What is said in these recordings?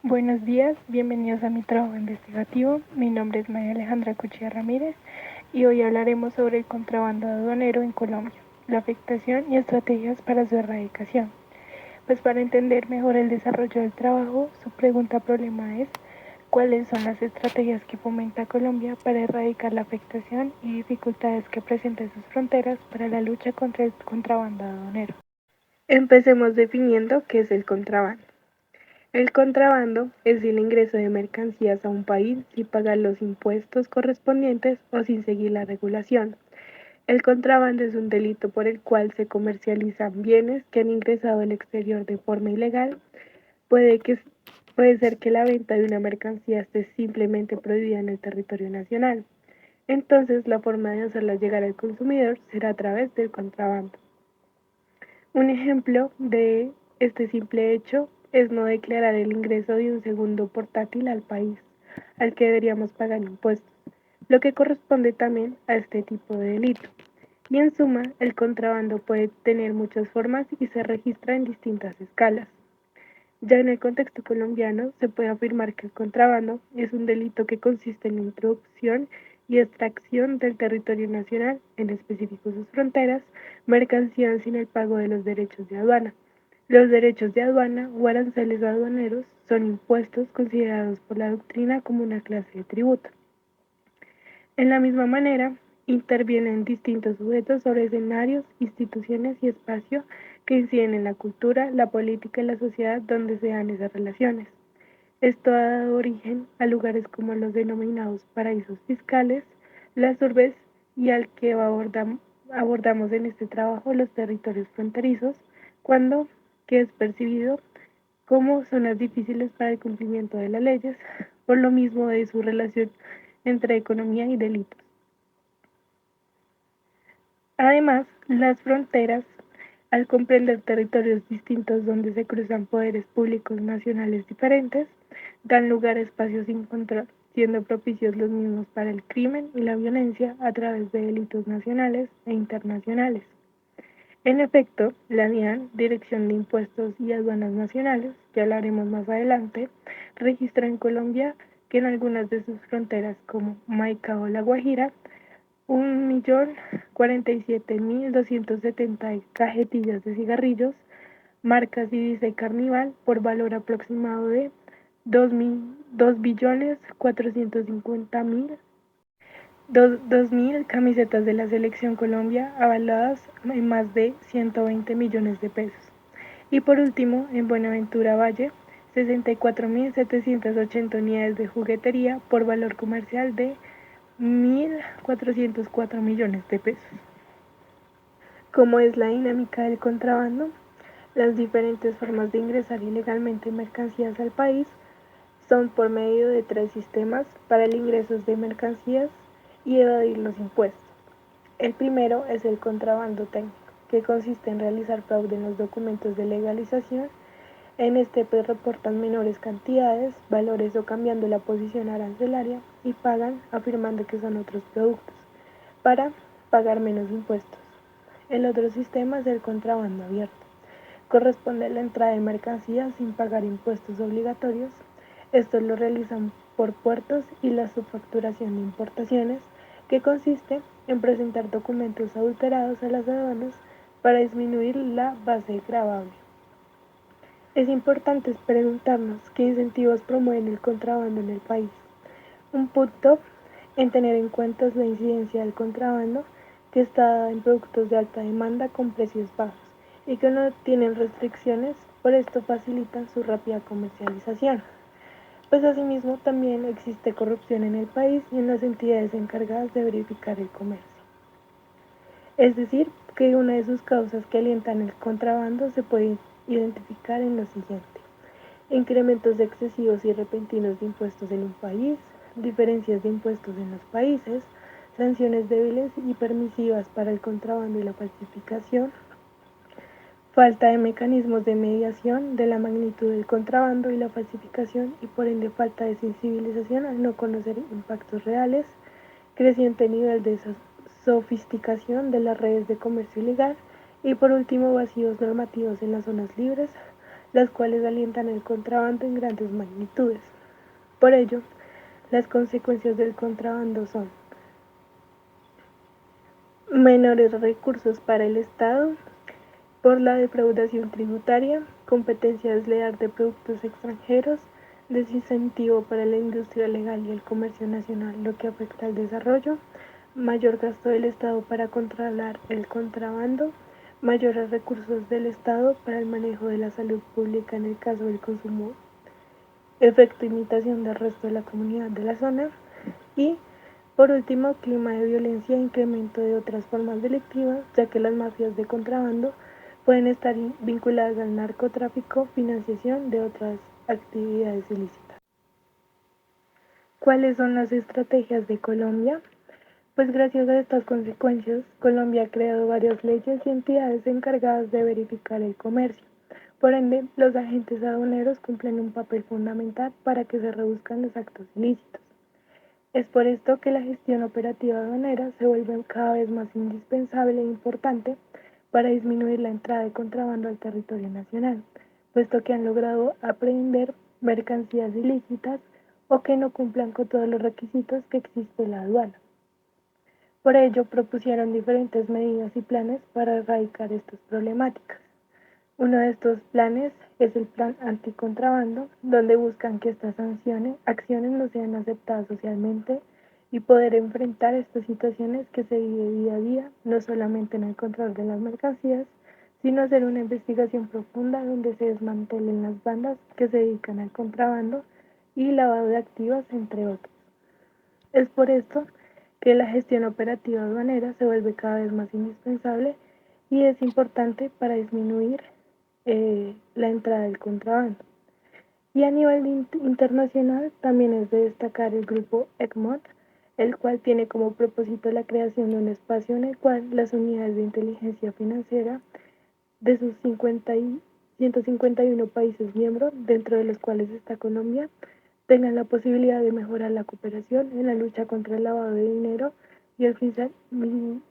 Buenos días, bienvenidos a mi trabajo investigativo. Mi nombre es María Alejandra Cuchilla Ramírez y hoy hablaremos sobre el contrabando aduanero en Colombia, la afectación y estrategias para su erradicación. Pues para entender mejor el desarrollo del trabajo, su pregunta problema es ¿cuáles son las estrategias que fomenta Colombia para erradicar la afectación y dificultades que presentan sus fronteras para la lucha contra el contrabando aduanero? Empecemos definiendo qué es el contrabando. El contrabando es el ingreso de mercancías a un país sin pagar los impuestos correspondientes o sin seguir la regulación. El contrabando es un delito por el cual se comercializan bienes que han ingresado al exterior de forma ilegal. Puede, que, puede ser que la venta de una mercancía esté simplemente prohibida en el territorio nacional. Entonces, la forma de hacerla llegar al consumidor será a través del contrabando. Un ejemplo de este simple hecho es no declarar el ingreso de un segundo portátil al país, al que deberíamos pagar impuestos, lo que corresponde también a este tipo de delito. Y en suma, el contrabando puede tener muchas formas y se registra en distintas escalas. Ya en el contexto colombiano, se puede afirmar que el contrabando es un delito que consiste en la introducción y extracción del territorio nacional, en específico sus fronteras, mercancías sin el pago de los derechos de aduana. Los derechos de aduana o aranceles aduaneros son impuestos considerados por la doctrina como una clase de tributo. En la misma manera, intervienen distintos sujetos sobre escenarios, instituciones y espacio que inciden en la cultura, la política y la sociedad donde se dan esas relaciones. Esto ha dado origen a lugares como los denominados paraísos fiscales, las urbes y al que abordamos en este trabajo los territorios fronterizos, cuando que es percibido como zonas difíciles para el cumplimiento de las leyes, por lo mismo de su relación entre economía y delitos. Además, las fronteras, al comprender territorios distintos donde se cruzan poderes públicos nacionales diferentes, dan lugar a espacios sin control, siendo propicios los mismos para el crimen y la violencia a través de delitos nacionales e internacionales. En efecto, la DIAN, Dirección de Impuestos y Aduanas Nacionales, que hablaremos más adelante, registra en Colombia que en algunas de sus fronteras como Maica o La Guajira, 1.047.270 cajetillas de cigarrillos, marcas Ibiza y Carnival, por valor aproximado de 2.450.000 camisetas de la Selección Colombia avaladas en más de 120 millones de pesos. Y por último, en Buenaventura Valle, 64.780 unidades de juguetería por valor comercial de 1.404 millones de pesos. ¿Cómo es la dinámica del contrabando? Las diferentes formas de ingresar ilegalmente mercancías al país son por medio de 3 sistemas para el ingreso de mercancías y evadir los impuestos. El primero es el contrabando técnico, que consiste en realizar fraude en los documentos de legalización. En este pues reportan menores cantidades, valores o cambiando la posición arancelaria y pagan afirmando que son otros productos para pagar menos impuestos. El otro sistema es el contrabando abierto. Corresponde a la entrada de mercancías sin pagar impuestos obligatorios. Estos lo realizan por puertos y la subfacturación de importaciones, que consiste en presentar documentos adulterados a las aduanas para disminuir la base gravable. Es importante preguntarnos qué incentivos promueven el contrabando en el país. Un punto en tener en cuenta es la incidencia del contrabando, que está dada en productos de alta demanda con precios bajos y que no tienen restricciones, por esto facilitan su rápida comercialización. Pues asimismo también existe corrupción en el país y en las entidades encargadas de verificar el comercio. Es decir, que una de sus causas que alientan el contrabando se puede identificar en lo siguiente: incrementos excesivos y repentinos de impuestos en un país, diferencias de impuestos en los países, sanciones débiles y permisivas para el contrabando y la falsificación, falta de mecanismos de mediación de la magnitud del contrabando y la falsificación y por ende falta de sensibilización al no conocer impactos reales, creciente nivel de sofisticación de las redes de comercio ilegal y por último vacíos normativos en las zonas libres, las cuales alientan el contrabando en grandes magnitudes. Por ello, las consecuencias del contrabando son menores recursos para el Estado por la defraudación tributaria, competencia desleal de productos extranjeros, desincentivo para la industria legal y el comercio nacional, lo que afecta al desarrollo, mayor gasto del Estado para controlar el contrabando, mayores recursos del Estado para el manejo de la salud pública en el caso del consumo, efecto imitación del resto de la comunidad de la zona y, por último, clima de violencia e incremento de otras formas delictivas, ya que las mafias de contrabando pueden estar vinculadas al narcotráfico, financiación de otras actividades ilícitas. ¿Cuáles son las estrategias de Colombia? Pues gracias a estas consecuencias, Colombia ha creado varias leyes y entidades encargadas de verificar el comercio. Por ende, los agentes aduaneros cumplen un papel fundamental para que se reduzcan los actos ilícitos. Es por esto que la gestión operativa aduanera se vuelve cada vez más indispensable e importante para disminuir la entrada de contrabando al territorio nacional, puesto que han logrado aprehendir mercancías ilícitas o que no cumplan con todos los requisitos que existe la aduana. Por ello, propusieron diferentes medidas y planes para erradicar estas problemáticas. Uno de estos planes es el Plan Anticontrabando, donde buscan que estas acciones no sean aceptadas socialmente y poder enfrentar estas situaciones que se viven día a día, no solamente en el control de las mercancías, sino hacer una investigación profunda donde se desmantelen las bandas que se dedican al contrabando y lavado de activos, entre otros. Es por esto que la gestión operativa aduanera se vuelve cada vez más indispensable y es importante para disminuir la entrada del contrabando. Y a nivel internacional también es de destacar el grupo ECMOT, el cual tiene como propósito la creación de un espacio en el cual las unidades de inteligencia financiera de sus 151 países miembros, dentro de los cuales está Colombia, tengan la posibilidad de mejorar la cooperación en la lucha contra el lavado de dinero y el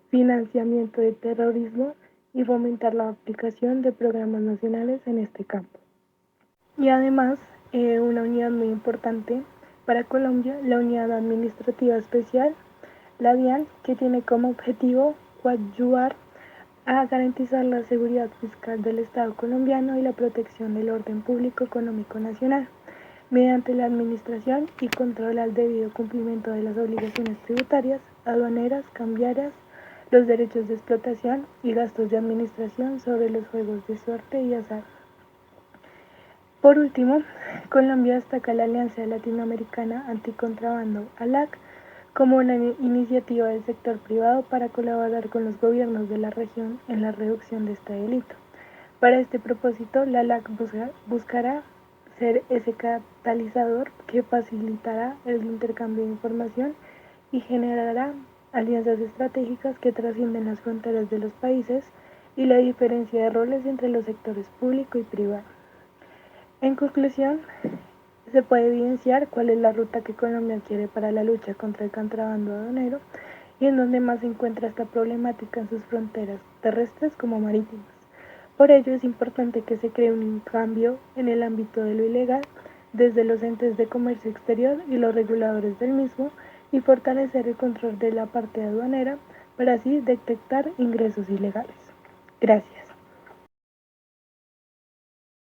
financiamiento del terrorismo y fomentar la aplicación de programas nacionales en este campo. Y además, una unidad muy importante para Colombia, la Unidad Administrativa Especial, la DIAN, que tiene como objetivo coadyuvar a garantizar la seguridad fiscal del Estado colombiano y la protección del orden público económico nacional, mediante la administración y control al debido cumplimiento de las obligaciones tributarias, aduaneras, cambiarias, los derechos de explotación y gastos de administración sobre los juegos de suerte y azar. Por último, Colombia destaca la Alianza Latinoamericana Anticontrabando, ALAC, como una iniciativa del sector privado para colaborar con los gobiernos de la región en la reducción de este delito. Para este propósito, la ALAC buscará ser ese catalizador que facilitará el intercambio de información y generará alianzas estratégicas que trascienden las fronteras de los países y la diferencia de roles entre los sectores público y privado. En conclusión, se puede evidenciar cuál es la ruta que Colombia quiere para la lucha contra el contrabando aduanero y en donde más se encuentra esta problemática en sus fronteras terrestres como marítimas. Por ello es importante que se cree un cambio en el ámbito de lo ilegal desde los entes de comercio exterior y los reguladores del mismo y fortalecer el control de la parte aduanera para así detectar ingresos ilegales. Gracias.